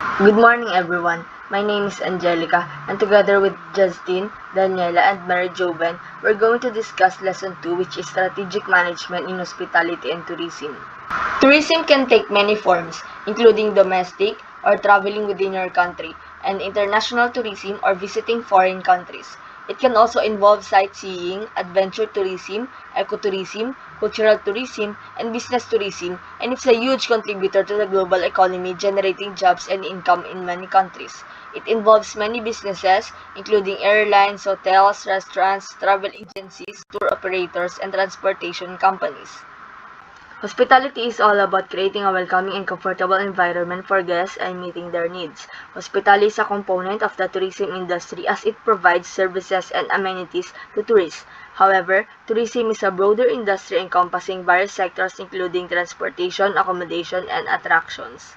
Good morning, everyone. My name is Angelica, and together with Justine, Daniela, and Mary Joven, we're going to discuss Lesson 2, which is Strategic Management in Hospitality and Tourism. Tourism can take many forms, including domestic or traveling within your country, and international tourism or visiting foreign countries. It can also involve sightseeing, adventure tourism, ecotourism, cultural tourism, and business tourism, and it's a huge contributor to the global economy, generating jobs and income in many countries. It involves many businesses, including airlines, hotels, restaurants, travel agencies, tour operators, and transportation companies. Hospitality is all about creating a welcoming and comfortable environment for guests and meeting their needs. Hospitality is a component of the tourism industry as it provides services and amenities to tourists. However, tourism is a broader industry encompassing various sectors including transportation, accommodation, and attractions.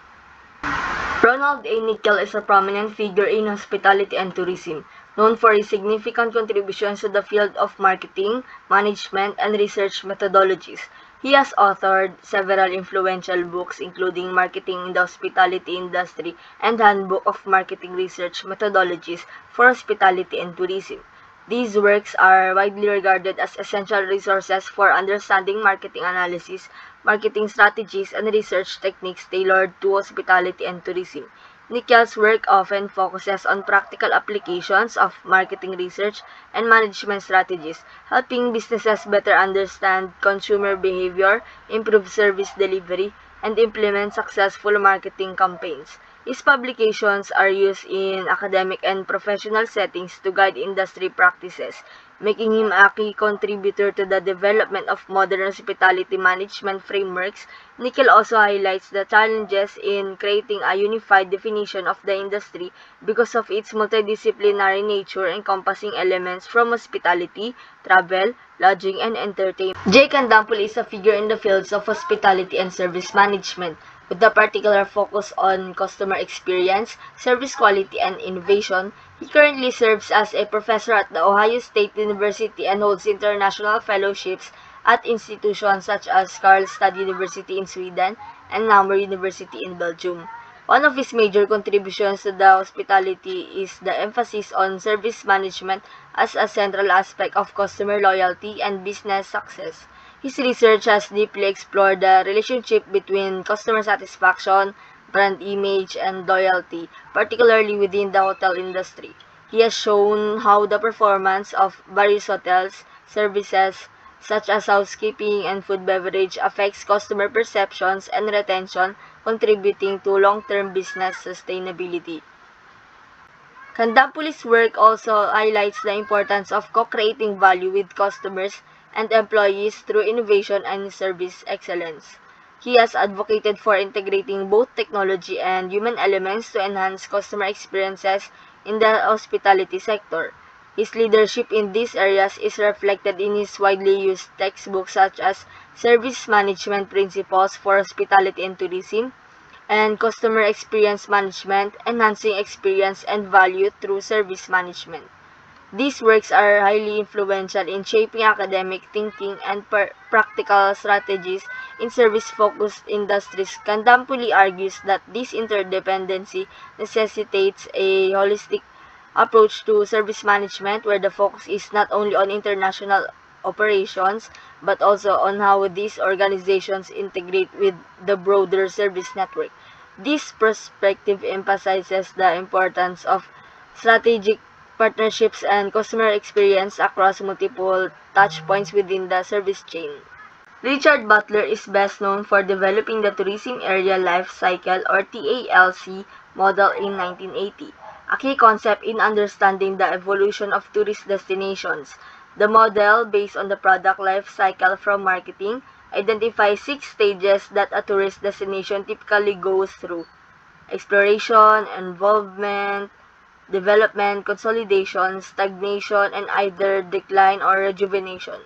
Ronald A. Nickel is a prominent figure in hospitality and tourism, known for his significant contributions to the field of marketing, management, and research methodologies. He has authored several influential books including Marketing in the Hospitality Industry and Handbook of Marketing Research Methodologies for Hospitality and Tourism. These works are widely regarded as essential resources for understanding marketing analysis, marketing strategies, and research techniques tailored to hospitality and tourism. Nickel's work often focuses on practical applications of marketing research and management strategies, helping businesses better understand consumer behavior, improve service delivery, and implement successful marketing campaigns. His publications are used in academic and professional settings to guide industry practices, making him a key contributor to the development of modern hospitality management frameworks. Nickel also highlights the challenges in creating a unified definition of the industry because of its multidisciplinary nature encompassing elements from hospitality, travel, lodging, and entertainment. Jake Dampul is a figure in the fields of hospitality and service management, with a particular focus on customer experience, service quality, and innovation. He currently serves as a professor at The Ohio State University and holds international fellowships at institutions such as Karlstad University in Sweden and Namur University in Belgium. One of his major contributions to the hospitality is the emphasis on service management as a central aspect of customer loyalty and business success. His research has deeply explored the relationship between customer satisfaction, brand image, and loyalty, particularly within the hotel industry. He has shown how the performance of various hotels services, such as housekeeping and food beverage, affects customer perceptions and retention, contributing to long-term business sustainability. Kandampuli's work also highlights the importance of co-creating value with customers and employees through innovation and service excellence. He has advocated for integrating both technology and human elements to enhance customer experiences in the hospitality sector. His leadership in these areas is reflected in his widely used textbooks such as Service Management Principles for Hospitality and Tourism and Customer Experience Management, Enhancing Experience and Value through Service Management. These works are highly influential in shaping academic thinking and practical strategies in service-focused industries. Kandampuli argues that this interdependency necessitates a holistic approach to service management where the focus is not only on international operations but also on how these organizations integrate with the broader service network. This perspective emphasizes the importance of strategic partnerships and customer experience across multiple touchpoints within the service chain. Richard Butler is best known for developing the Tourism Area Life Cycle or TALC model in 1980, a key concept in understanding the evolution of tourist destinations. The model, based on the product life cycle from marketing, identifies 6 stages that a tourist destination typically goes through: exploration, involvement, development, consolidation, stagnation, and either decline or rejuvenation.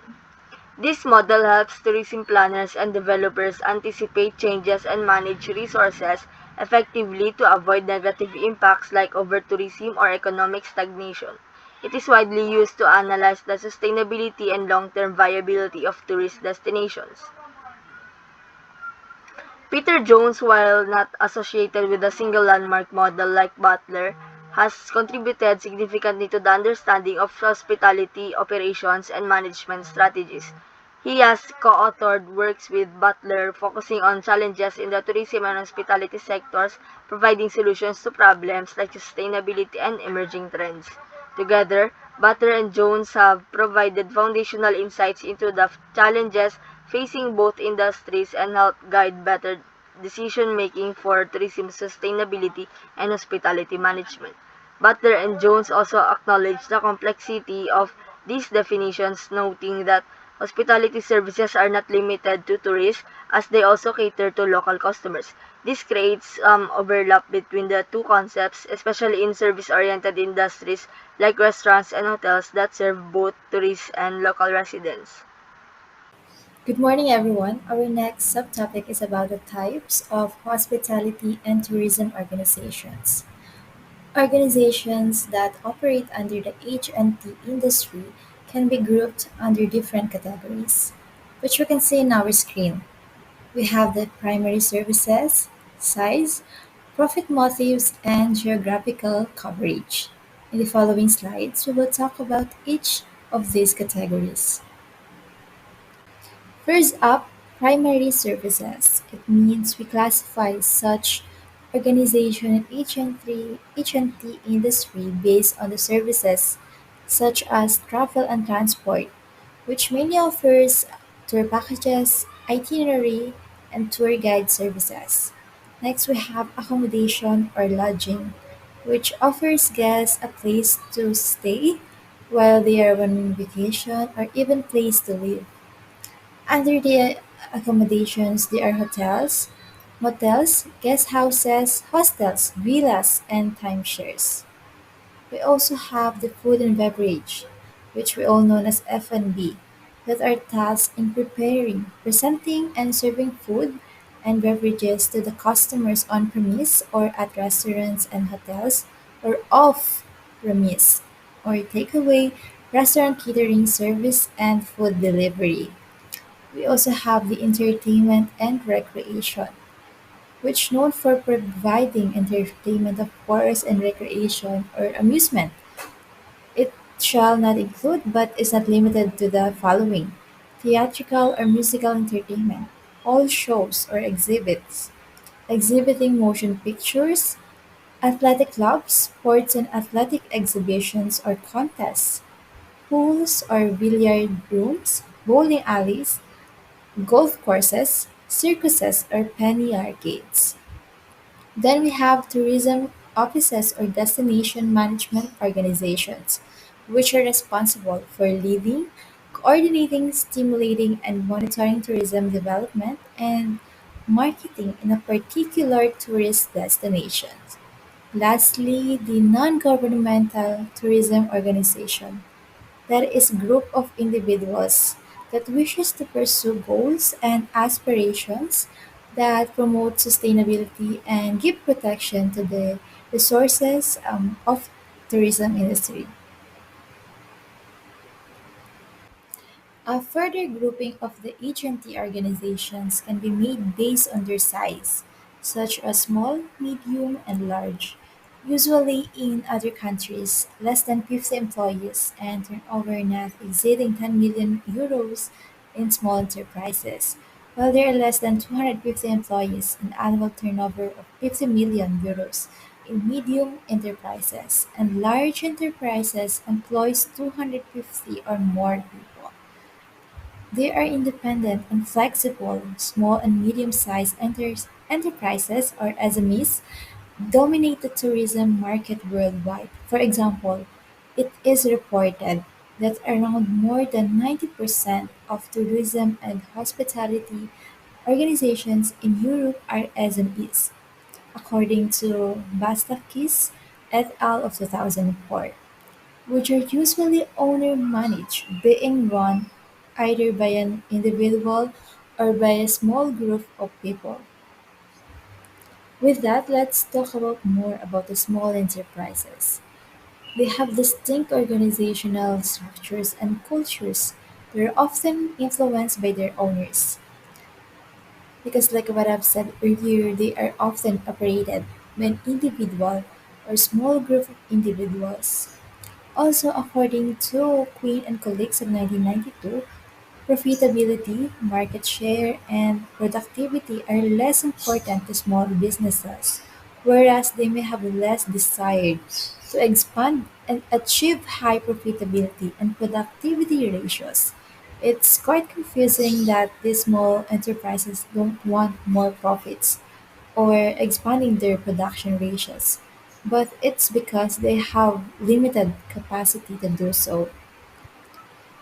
This model helps tourism planners and developers anticipate changes and manage resources effectively to avoid negative impacts like over-tourism or economic stagnation. It is widely used to analyze the sustainability and long-term viability of tourist destinations. Peter Jones, while not associated with a single landmark model like Butler, has contributed significantly to the understanding of hospitality operations and management strategies. He has co-authored works with Butler focusing on challenges in the tourism and hospitality sectors, providing solutions to problems like sustainability and emerging trends. Together, Butler and Jones have provided foundational insights into the challenges facing both industries and help guide better decision-making for tourism sustainability and hospitality management. Butler and Jones also acknowledge the complexity of these definitions, noting that hospitality services are not limited to tourists as they also cater to local customers. This creates overlap between the two concepts, especially in service-oriented industries like restaurants and hotels that serve both tourists and local residents. Good morning, everyone. Our next subtopic is about the types of hospitality and tourism organizations. Organizations that operate under the H&T industry can be grouped under different categories, which we can see in our screen. We have the primary services, size, profit motives, and geographical coverage. In the following slides, we will talk about each of these categories. First up, primary services. It means we classify such organization H&T industry based on the services such as travel and transport, which mainly offers tour packages, itinerary, and tour guide services. Next, we have accommodation or lodging, which offers guests a place to stay while they are on vacation or even place to live. Under the accommodations there are hotels, motels, guest houses, hostels, villas, and timeshares. We also have the food and beverage, which we all know as F&B, that are tasked in preparing, presenting, and serving food and beverages to the customers on premise or at restaurants and hotels, or off premise or takeaway, restaurant catering service, and food delivery. We also have the entertainment and recreation, which known for providing entertainment of course and recreation or amusement. It shall not include but is not limited to the following: theatrical or musical entertainment, all shows or exhibits, exhibiting motion pictures, athletic clubs, sports and athletic exhibitions or contests, pools or billiard rooms, bowling alleys, golf courses, circuses, or penny arcades. Then we have tourism offices or destination management organizations, which are responsible for leading, coordinating, stimulating, and monitoring tourism development and marketing in a particular tourist destination. Lastly, the non-governmental tourism organization, that is a group of individuals that wishes to pursue goals and aspirations that promote sustainability and give protection to the resources of tourism industry. A further grouping of the HNT organizations can be made based on their size, such as small, medium, and large. Usually in other countries, less than 50 employees and turnover not exceeding 10 million euros in small enterprises, while there are less than 250 employees and annual turnover of 50 million euros in medium enterprises, and large enterprises employs 250 or more people. They are independent and flexible. Small and medium-sized enterprises or SMEs dominate the tourism market worldwide. For example, it is reported that around more than 90% of tourism and hospitality organizations in Europe are SMEs, according to Bastakis et al. Of 2004, which are usually owner-managed, being run either by an individual or by a small group of people. With that, let's talk about more about the small enterprises. They have distinct organizational structures and cultures that are often influenced by their owners. because, like what I've said earlier, they are often operated by an individual or small group of individuals. Also, according to Queen and colleagues of 1992, profitability, market share, and productivity are less important to small businesses, whereas they may have less desire to expand and achieve high profitability and productivity ratios. It's quite confusing that these small enterprises don't want more profits or expanding their production ratios, but it's because they have limited capacity to do so.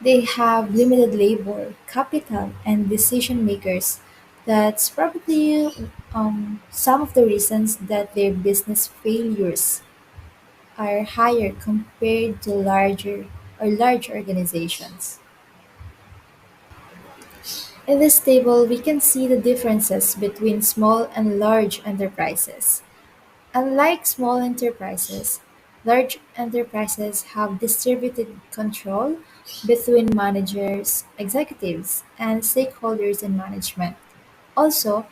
They have limited labor, capital, and decision makers. That's probably some of the reasons that their business failures are higher compared to large organizations. In this table, we can see the differences between small and large enterprises. Unlike small enterprises, large enterprises have distributed control between managers, executives, and stakeholders in management. Also,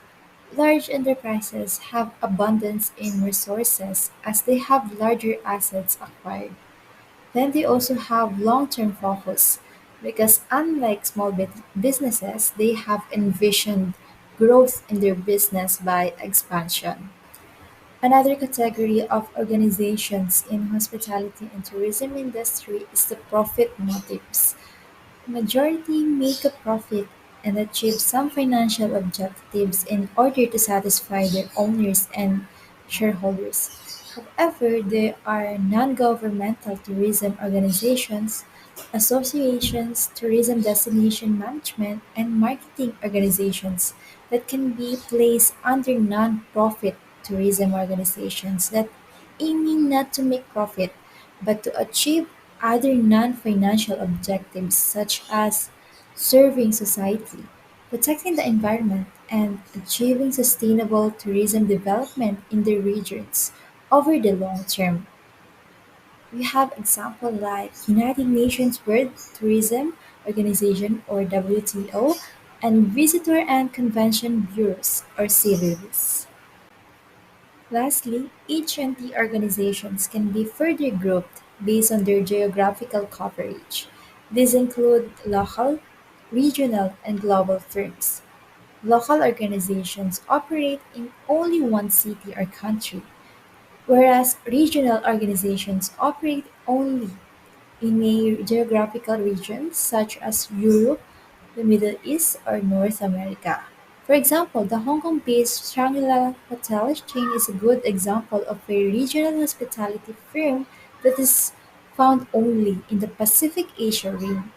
large enterprises have abundance in resources as they have larger assets acquired. Then they also have long-term focus because unlike small businesses, they have envisioned growth in their business by expansion. Another category of organizations in hospitality and tourism industry is the profit motives. Majority make a profit and achieve some financial objectives in order to satisfy their owners and shareholders. However, there are non-governmental tourism organizations, associations, tourism destination management, and marketing organizations that can be placed under non-profit tourism organizations that aiming not to make profit but to achieve other non-financial objectives such as serving society, protecting the environment, and achieving sustainable tourism development in the regions over the long term. We have examples like United Nations World Tourism Organization or WTO and Visitor and Convention Bureaus or CVBs. Lastly, H&T organizations can be further grouped based on their geographical coverage. These include local, regional, and global firms. Local organizations operate in only one city or country, whereas regional organizations operate only in a geographical region such as Europe, the Middle East, or North America. For example, the Hong Kong-based Shangri-La Hotel chain is a good example of a regional hospitality firm that is found only in the Pacific Asia ring,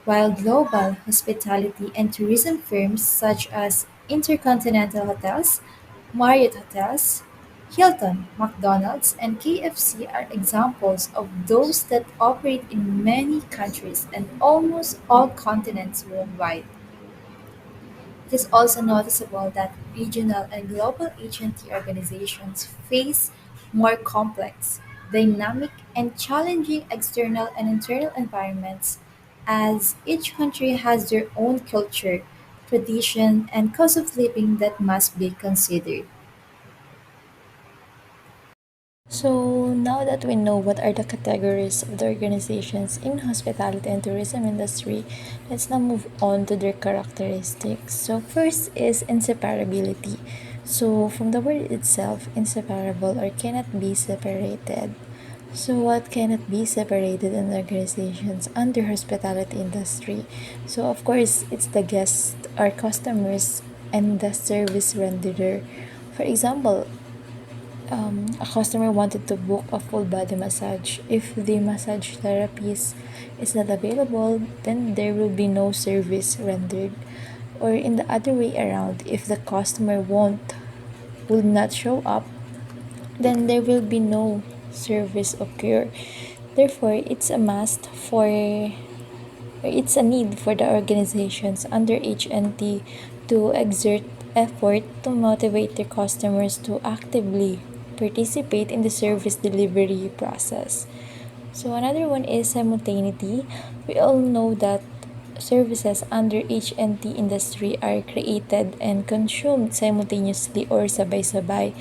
while global hospitality and tourism firms such as Intercontinental Hotels, Marriott Hotels, Hilton, McDonald's, and KFC are examples of those that operate in many countries and almost all continents worldwide. It is also noticeable that regional and global agency organizations face more complex, dynamic, and challenging external and internal environments as each country has their own culture, tradition, and cost of living that must be considered. So now that we know what are the categories of the organizations in hospitality and tourism industry, let's now move on to their characteristics. So first is inseparability. So from the word itself, inseparable or cannot be separated. So what cannot be separated in organizations under hospitality industry? So of course it's the guests, our customers, and the service renderer. For example, a customer wanted to book a full body massage. If the massage therapist is not available, then there will be no service rendered. Or in the other way around, if the customer will not show up, then there will be no service occur. Therefore, it's a need for the organizations under HNT to exert effort to motivate their customers to actively participate in the service delivery process. So another one is simultaneity. We all know that services under H&T industry are created and consumed simultaneously or sabay-sabay,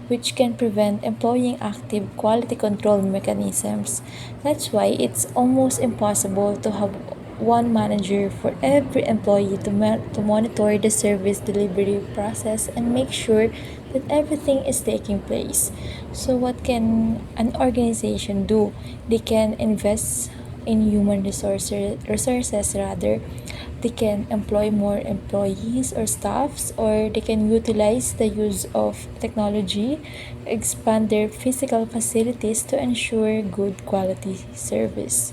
which can prevent employing active quality control mechanisms. That's why it's almost impossible to have one manager for every employee to monitor the service delivery process and make sure that everything is taking place. So, what can an organization do? They can invest in human resources rather. They can employ more employees or staffs, or they can utilize the use of technology, expand their physical facilities to ensure good quality service.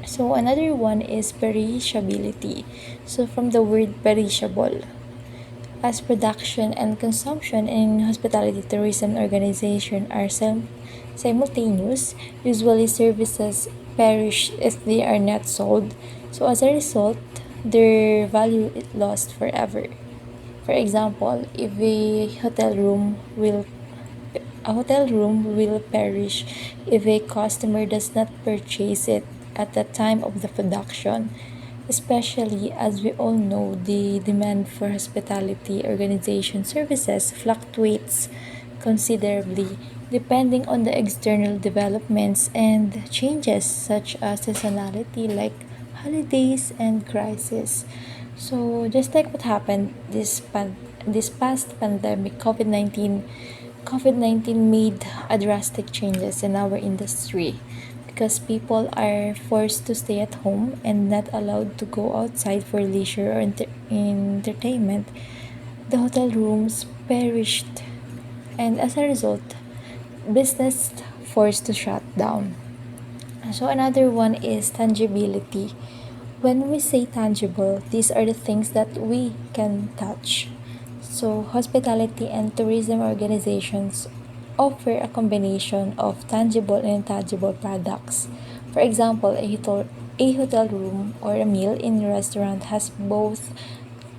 So another one is perishability. So from the word perishable, as production and consumption in hospitality tourism organization are simultaneous, usually services perish if they are not sold. So as a result, their value is lost forever. For example, if a hotel room will perish if a customer does not purchase it at the time of the production, especially as we all know the demand for hospitality organization services fluctuates considerably depending on the external developments and changes such as seasonality like holidays and crisis. So just like what happened this past pandemic, COVID-19 made a drastic changes in our industry because people are forced to stay at home and not allowed to go outside for leisure or entertainment. The hotel rooms perished, and as a result, business forced to shut down. So another one is tangibility. When we say tangible, these are the things that we can touch. So, hospitality and tourism organizations offer a combination of tangible and intangible products. For example, a hotel room or a meal in a restaurant has both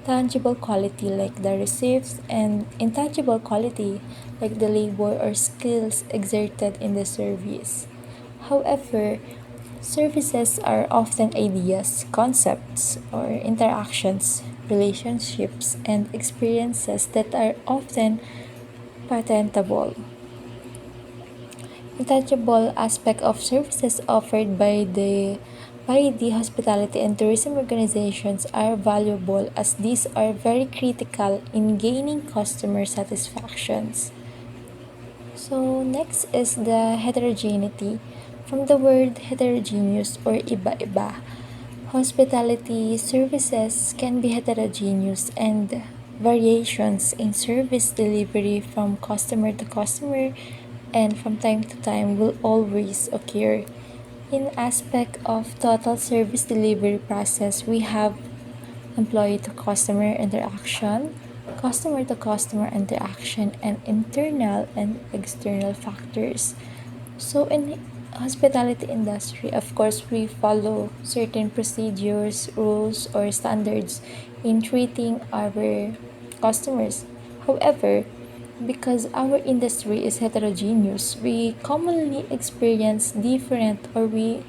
tangible quality like the receipts and intangible quality like the labor or skills exerted in the service. However, services are often ideas, concepts, or interactions, relationships, and experiences that are often patentable. Intangible aspect of services offered by the hospitality and tourism organizations are valuable as these are very critical in gaining customer satisfactions. So next is the heterogeneity. From the word heterogeneous or iba-iba, hospitality services can be heterogeneous and variations in service delivery from customer to customer and from time to time will always occur. In aspect of total service delivery process, we have employee to customer interaction, and internal and external factors. So in hospitality industry, of course, we follow certain procedures, rules, or standards in treating our customers. However, because our industry is heterogeneous, we commonly experience different or we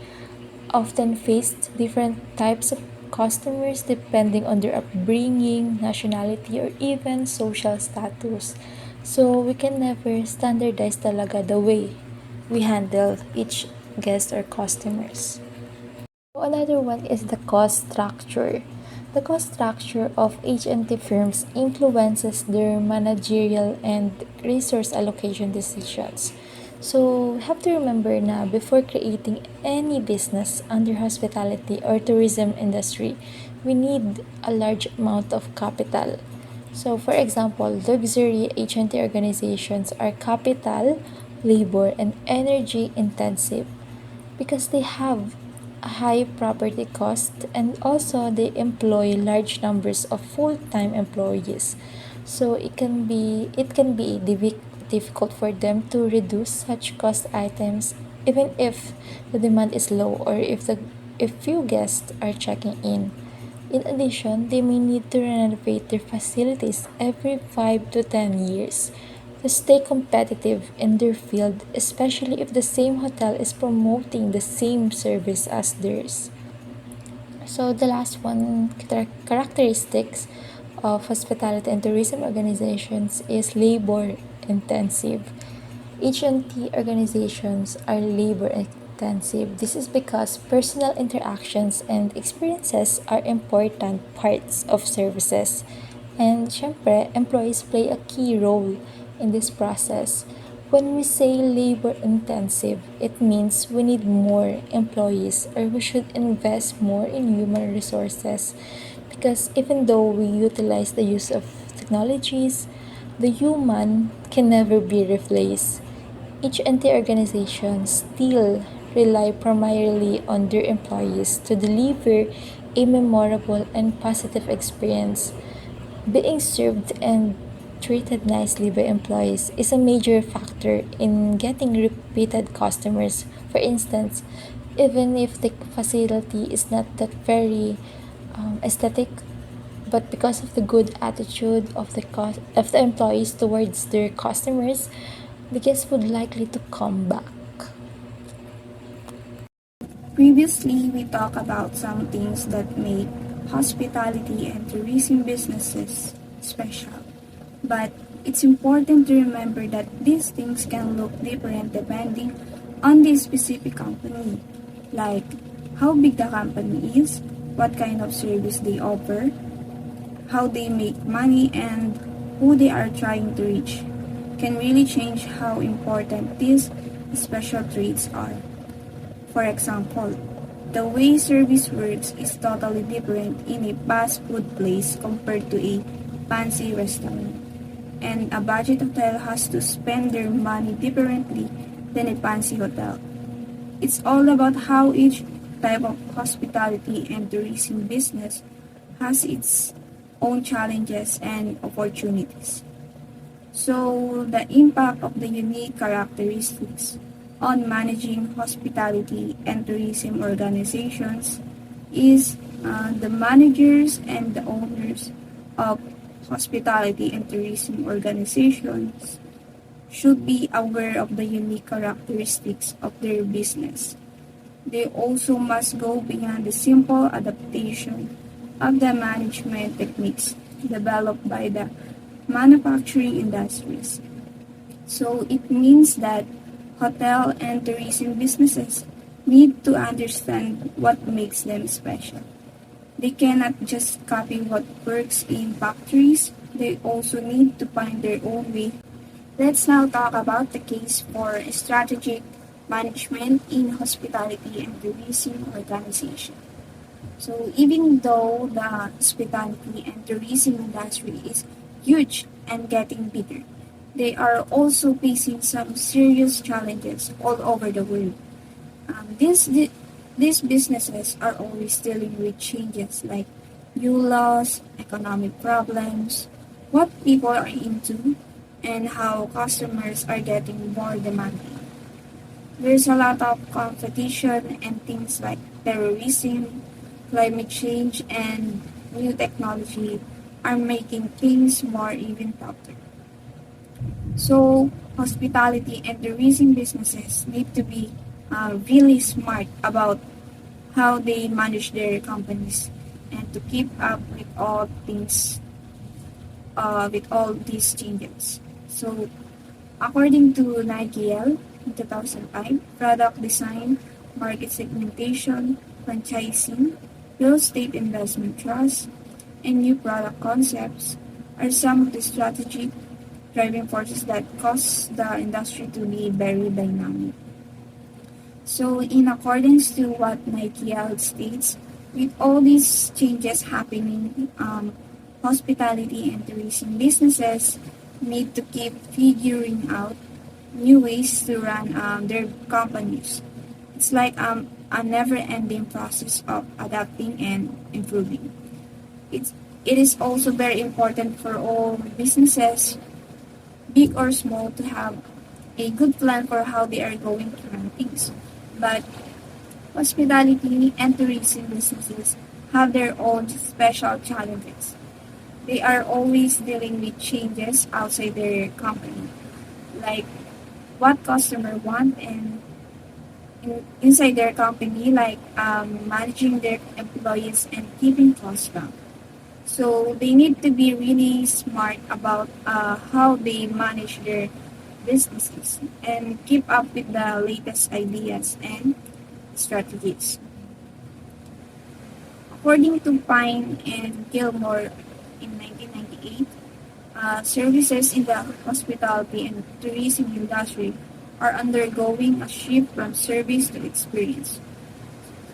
often faced different types of customers depending on their upbringing, nationality, or even social status. So we can never standardize talaga the way we handle each guest or customers. So another one is the cost structure. The cost structure of H&T firms influences their managerial and resource allocation decisions. So, we have to remember na before creating any business under hospitality or tourism industry, we need a large amount of capital. So, for example, luxury H&T organizations are capital, labor, and energy intensive because they have a high property cost and also they employ large numbers of full-time employees. So it can be difficult for them to reduce such cost items even if the demand is low or if few guests are checking in. In addition, they may need to renovate their facilities every 5 to 10 years to stay competitive in their field, especially if the same hotel is promoting the same service as theirs. So the last one, characteristics of hospitality and tourism organizations is labor intensive. H&T organizations are labor intensive. This is because personal interactions and experiences are important parts of services. And syempre, employees play a key role in this process. When we say labor intensive, it means we need more employees or we should invest more in human resources because even though we utilize the use of technologies, the human can never be replaced. Each anti-organization still rely primarily on their employees to deliver a memorable and positive experience. Being served and treated nicely by employees is a major factor in getting repeated customers. For instance, even if the facility is not that very aesthetic, but because of the good attitude of the employees towards their customers, the guests would likely to come back. Previously, we talked about some things that make hospitality and tourism businesses special. But it's important to remember that these things can look different depending on the specific company, like how big the company is, what kind of service they offer, how they make money, and who they are trying to reach can really change how important these special traits are. For example, the way service works is totally different in a fast food place compared to a fancy restaurant. And a budget hotel has to spend their money differently than a fancy hotel. It's all about how each type of hospitality and tourism business has its own challenges and opportunities. So, the impact of the unique characteristics on managing hospitality and tourism organizations is the managers and the owners of hospitality and tourism organizations should be aware of the unique characteristics of their business. They also must go beyond the simple adaptation of the management techniques developed by the manufacturing industries. So it means that hotel and tourism businesses need to understand what makes them special. They cannot just copy what works in factories, they also need to find their own way. Let's now talk about the case for strategic management in hospitality and tourism organization. So even though the hospitality and tourism industry is huge and getting bigger, they are also facing some serious challenges all over the world. These businesses are always dealing with changes like new laws, economic problems, what people are into, and how customers are getting more demanding. There's a lot of competition and things like terrorism, climate change, and new technology are making things more even tougher. So, hospitality and tourism businesses need to be really smart about how they manage their companies and to keep up with all these changes. So, according to Nike in 2005, product design, market segmentation, franchising, real estate investment trust, and new product concepts are some of the strategic driving forces that cause the industry to be very dynamic. So, in accordance to what Nike states, with all these changes happening, hospitality and tourism businesses need to keep figuring out new ways to run their companies. It's like a never-ending process of adapting and improving. It is also very important for all businesses, big or small, to have a good plan for how they are going to run things. But hospitality and tourism businesses have their own special challenges. They are always dealing with changes outside their company, like what customer want and inside their company, like managing their employees and keeping costs down. So they need to be really smart about how they manage their businesses and keep up with the latest ideas and strategies. According to Pine and Gilmore in 1998, services in the hospitality and tourism industry are undergoing a shift from service to experience.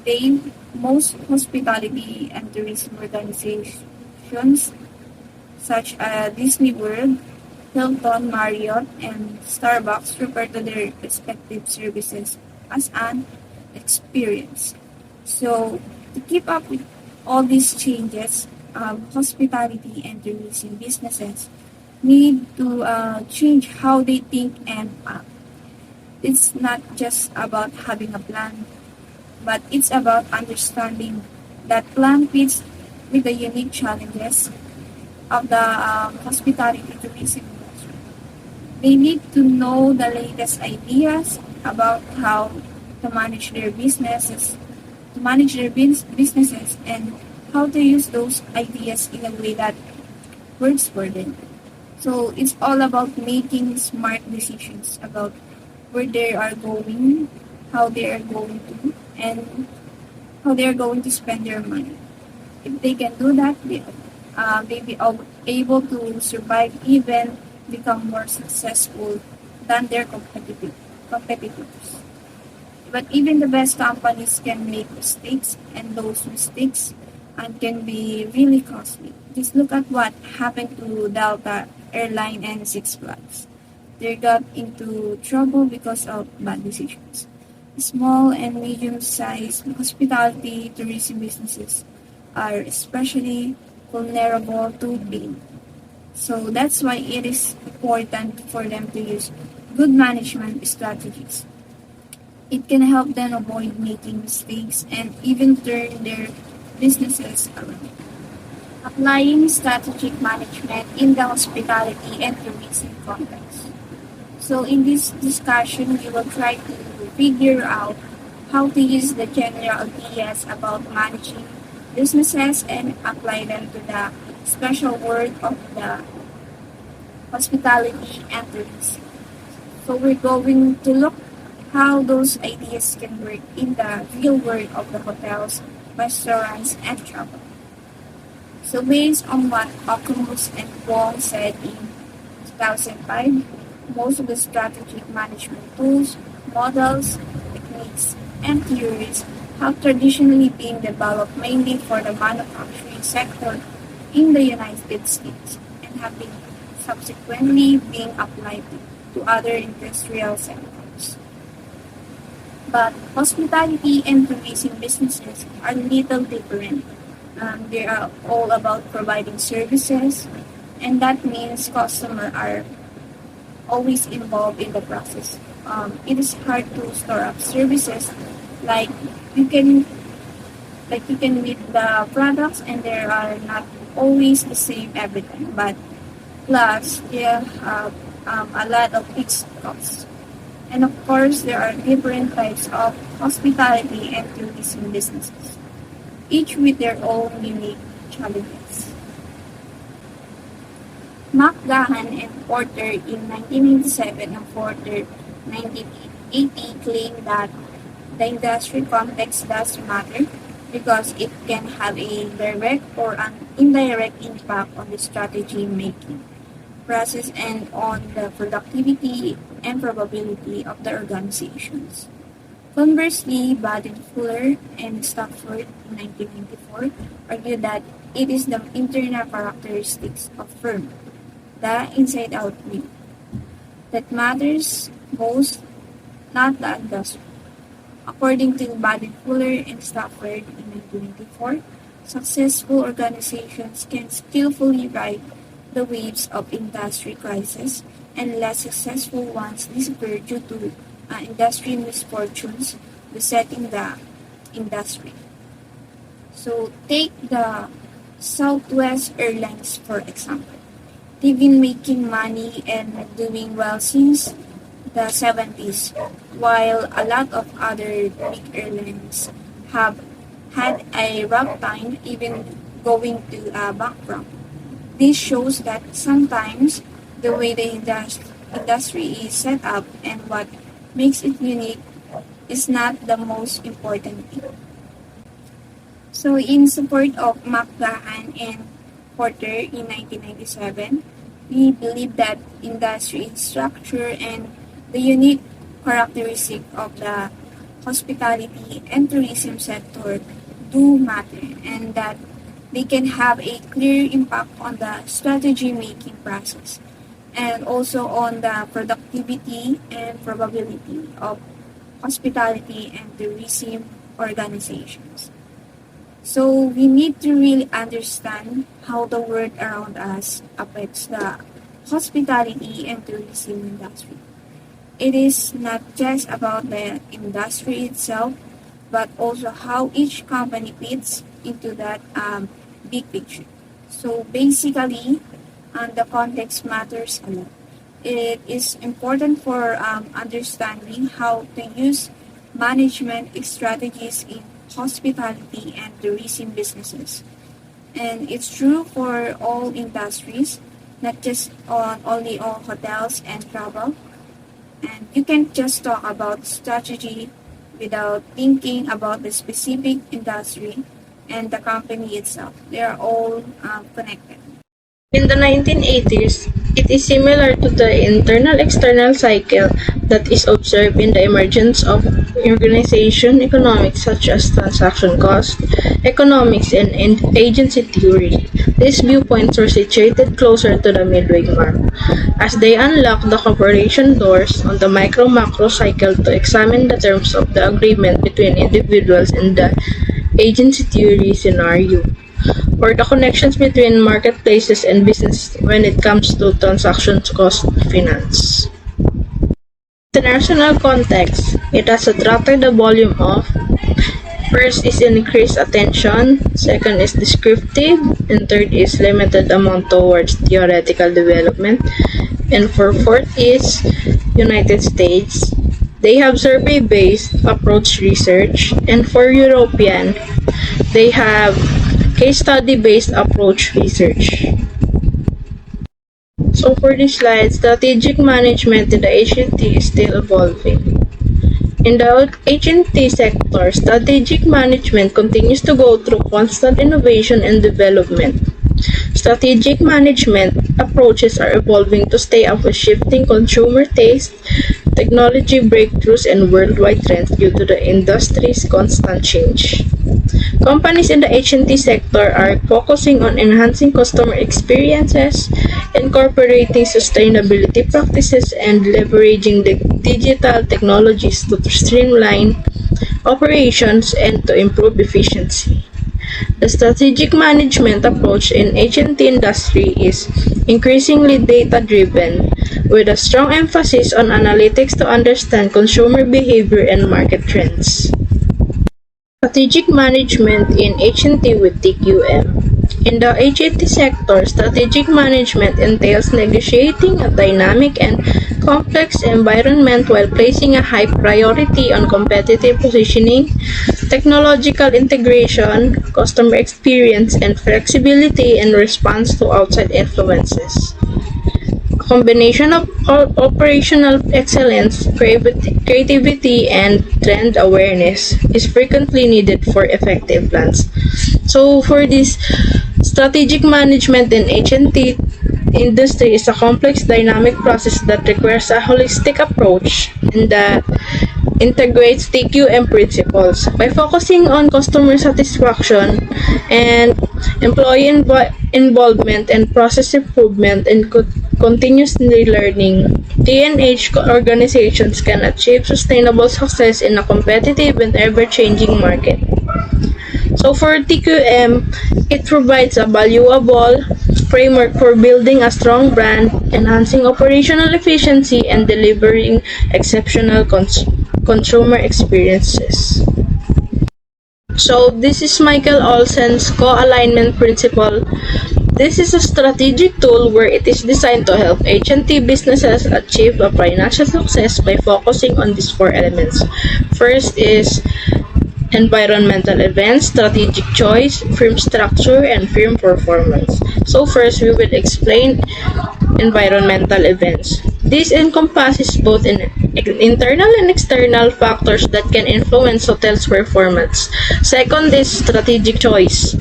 Today, most hospitality and tourism organizations such as Disney World, Hilton, Marriott, and Starbucks refer to their respective services as an experience. So, to keep up with all these changes, hospitality and tourism businesses need to change how they think and act. It's not just about having a plan, but it's about understanding that plan fits with the unique challenges of the hospitality tourism industry. They need to know the latest ideas about how to manage their businesses and how to use those ideas in a way that works for them. So it's all about making smart decisions about where they are going, how they are going to, and how they are going to spend their money. If they can do that, they be able to survive, even become more successful than their competitors. But even the best companies can make mistakes, and those mistakes can be really costly. Just look at what happened to Delta Airline and Six Flags. They got into trouble because of bad decisions. Small and medium-sized hospitality tourism businesses are especially vulnerable to pain. So that's why it is important for them to use good management strategies. It can help them avoid making mistakes and even turn their businesses around. Applying strategic management in the hospitality and tourism context. So in this discussion, we will try to figure out how to use the general ideas about managing businesses and apply them to the special world of the hospitality and tourism. So we're going to look how those ideas can work in the real world of the hotels, restaurants, and travel. So based on what Oculus and Wong said in 2005, most of the strategic management tools, models, techniques, and theories have traditionally been developed mainly for the manufacturing sector in the United States and have been subsequently being applied to other industrial sectors. But hospitality and tourism businesses are little different. They are all about providing services, and that means customers are always involved in the process. It is hard to store up services like you can you can meet the products and they are not always the same every time. But plus they have a lot of fixed costs. And of course, there are different types of hospitality and tourism businesses, each with their own unique challenges. McGahan and Porter in 1997 and Porter 1980 claimed that the industry context does matter because it can have a direct or an indirect impact on the strategy making process and on the productivity and probability of the organizations. Conversely, Baden-Fuller and Stafford in 1994 argued that it is the internal characteristics of firm, the inside-out view, that matters most, not the industry. According to Baden-Fuller and Stafford in 1994, successful organizations can skillfully ride the waves of industry crisis and less successful ones disappear due to industry misfortunes besetting the industry. So take the Southwest Airlines for example. They've been making money and doing well since the 70s, while a lot of other big airlines have had a rough time even going to bankrupt. This shows that sometimes the way the industry is set up and what makes it unique is not the most important thing. So, in support of McGahan and Porter in 1997, we believe that industry structure and the unique characteristic of the hospitality and tourism sector do matter, and that they can have a clear impact on the strategy making process and also on the productivity and probability of hospitality and tourism organizations. So we need to really understand how the world around us affects the hospitality and tourism industry. It is not just about the industry itself, but also how each company fits into that big picture. So basically, the context matters a lot. It is important for understanding how to use management strategies in hospitality and tourism businesses. And it's true for all industries, not just on only on hotels and travel. And you can't just talk about strategy without thinking about the specific industry and the company itself. They are all connected. In the 1980s, it is similar to the internal-external cycle that is observed in the emergence of organization economics such as transaction cost, economics, and agency theory. These viewpoints were situated closer to the midway mark, as they unlock the cooperation doors on the micro-macro cycle to examine the terms of the agreement between individuals in the agency theory scenario, or the connections between marketplaces and business when it comes to transaction cost finance. International context, it has attracted the volume of: first is increased attention, second is descriptive, and third is limited amount towards theoretical development, and for fourth is United States. They have survey-based approach research, and for European, they have case study-based approach research. So for this slide, strategic management in the HNT is still evolving. In the HNT sector, strategic management continues to go through constant innovation and development. Strategic management approaches are evolving to stay up with shifting consumer taste, technology breakthroughs, and worldwide trends due to the industry's constant change. Companies in the HNT sector are focusing on enhancing customer experiences, incorporating sustainability practices, and leveraging the digital technologies to streamline operations and to improve efficiency. The strategic management approach in HNT industry is increasingly data-driven, with a strong emphasis on analytics to understand consumer behavior and market trends. Strategic management in HNT with TQM. In the HNT sector, strategic management entails negotiating a dynamic and complex environment while placing a high priority on competitive positioning, technological integration, customer experience, and flexibility in response to outside influences. A combination of operational excellence, creativity, and trend awareness is frequently needed for effective plans. So for this, strategic management in HNT industry is a complex dynamic process that requires a holistic approach and that integrates TQM principles. By focusing on customer satisfaction and employee involvement and process improvement and continuously learning, TNH organizations can achieve sustainable success in a competitive and ever-changing market. So for TQM, it provides a valuable framework for building a strong brand, enhancing operational efficiency, and delivering exceptional consumer experiences. So this is Michael Olsen's co-alignment principle This is a strategic tool where it is designed to help H&T businesses achieve a financial success by focusing on these four elements. First is environmental events, strategic choice, firm structure, and firm performance. So first, we will explain environmental events. This encompasses both internal and external factors that can influence hotels' performance. Second is strategic choice.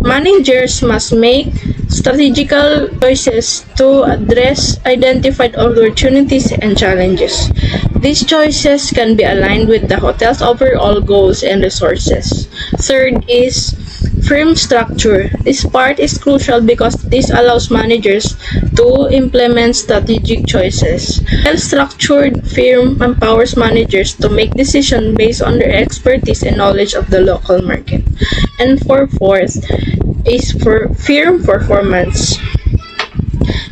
Managers must make strategical choices to address identified opportunities and challenges. These choices can be aligned with the hotel's overall goals and resources. Third is firm structure. This part is crucial because this allows managers to implement strategic choices. Well-structured firm empowers managers to make decisions based on their expertise and knowledge of the local market. And fourth is for firm performance.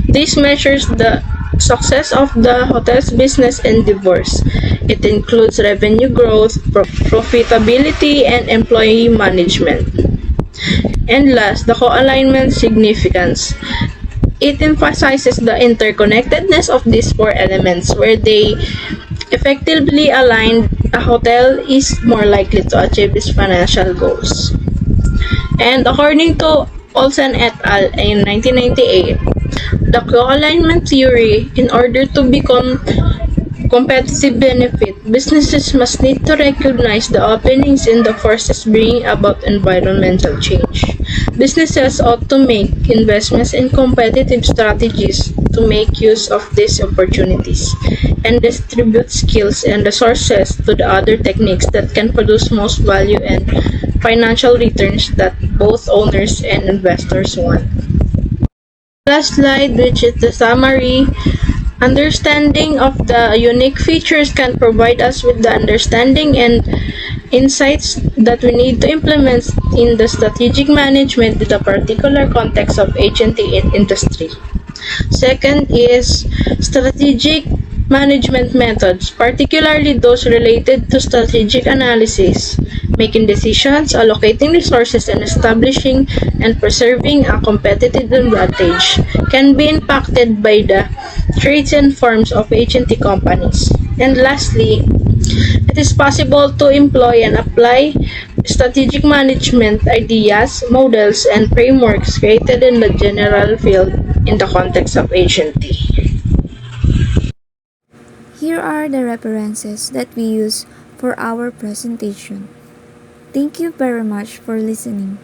This measures the success of the hotel's business endeavors. It includes revenue growth, profitability, and employee management. And last, the co-alignment significance. It emphasizes the interconnectedness of these four elements where they effectively aligned, a hotel is more likely to achieve its financial goals. And according to Olsen et al. In 1998, the co-alignment theory, in order to become competitive benefit, businesses must need to recognize the openings in the forces bringing about environmental change. Businesses ought to make investments in competitive strategies to make use of these opportunities and distribute skills and resources to the other techniques that can produce most value and financial returns that both owners and investors want. Last slide, which is the summary. Understanding of the unique features can provide us with the understanding and insights that we need to implement in the strategic management in the particular context of H&T industry. Second is strategic management methods, particularly those related to strategic analysis, making decisions, allocating resources, and establishing and preserving a competitive advantage, can be impacted by the traits and forms of H&T companies. And lastly, it is possible to employ and apply strategic management ideas, models, and frameworks created in the general field in the context of H&T. Here are the references that we use for our presentation. Thank you very much for listening.